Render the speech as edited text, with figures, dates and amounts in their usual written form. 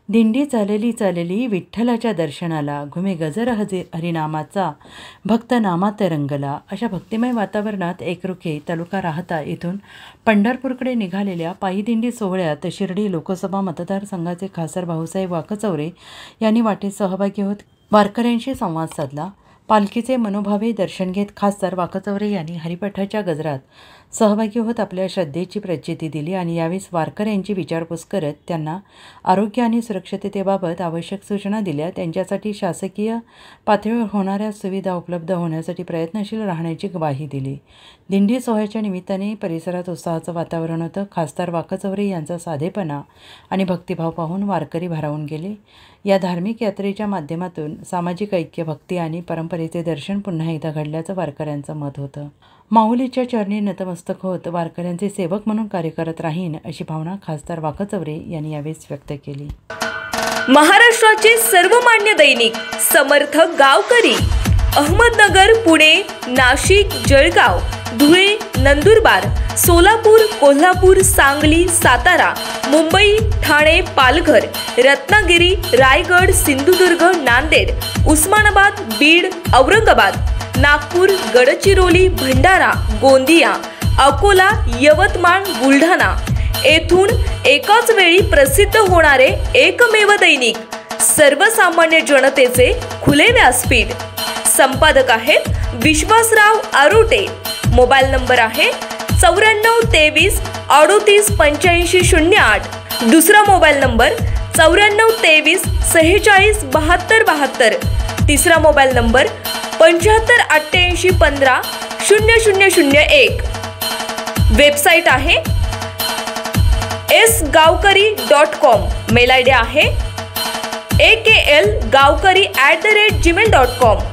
दिंडी चालली चालली विठ्ठलाच्या दर्शनाला, घुमे गजर हरिनामाचा, भक्त नामात रंगला. अशा भक्तिमय वातावरणात एकरुखे तालुका राहता इथून पंढरपूरकडे निघालेल्या पायी दिंडी सोहळ्यात शिर्डी लोकसभा मतदारसंघाचे खासदार भाऊसाहेब वाकचौरे यांनी वाटेत सहभागी होत वारकऱ्यांशी संवाद साधला. पालखीचे मनोभावे दर्शन घेत खासदार वाकचौरे यांनी हरिपाठाच्या गजरात सहभागी होत आपल्या श्रद्धेची प्रचिती दिली आणि यावेळी वारकऱ्यांची विचारपूस करत त्यांना आरोग्य आणि सुरक्षिततेबाबत आवश्यक सूचना दिल्या. त्यांच्यासाठी शासकीय पातळीवर होणाऱ्या सुविधा उपलब्ध होण्यासाठी प्रयत्नशील राहण्याची ग्वाही दिली. दिंडी सोहळ्याच्या निमित्ताने परिसरात उत्साहाचं वातावरण होतं. खासदार वाकचौरे यांचा साधेपणा आणि भक्तिभाव पाहून वारकरी भारावून गेले. या धार्मिक यात्रेच्या माध्यमातून सामाजिक ऐक्य, भक्ती आणि परंपरेचे दर्शन पुन्हा एकदा घडल्याचं वारकऱ्यांचं मत होतं. माऊलीच्या चरणी नतमस्तक होत वारकऱ्यांचे सेवक म्हणून कार्य करत राहीन अशी भावना खासदार वाकचौरे यांनी यावेळी व्यक्त केली. महाराष्ट्राचे सर्वमान्य दैनिक समर्थ गावकरी अहमदनगर, पुणे, नाशिक, जळगाव, धुळे, नंदुरबार, सोलापूर, कोल्हापूर, सांगली, सातारा, मुंबई, ठाणे, पालघर, रत्नागिरी, रायगड, सिंधुदुर्ग, नांदेड, उस्मानाबाद, बीड, औरंगाबाद, नागपूर, गडचिरोली, भंडारा, गोंदिया, अकोला, यवतमाळ, बुलढाणा येथून एकाच वेळी प्रसिद्ध होणारे एकमेव दैनिक, सर्वसामान्य जनतेचे खुले व्यासपीठ. संपादक आहेत विश्वासराव आरोटे. मोबाईल नंबर आहे 9423 38 85 08. दुसरा मोबाईल नंबर 9423 46 72 72. तिसरा मोबाईल नंबर 75 88 15 0001. वेबसाईट आहे sgavkari.com. मेल आयडी आहे akl gavkari@gmail.com.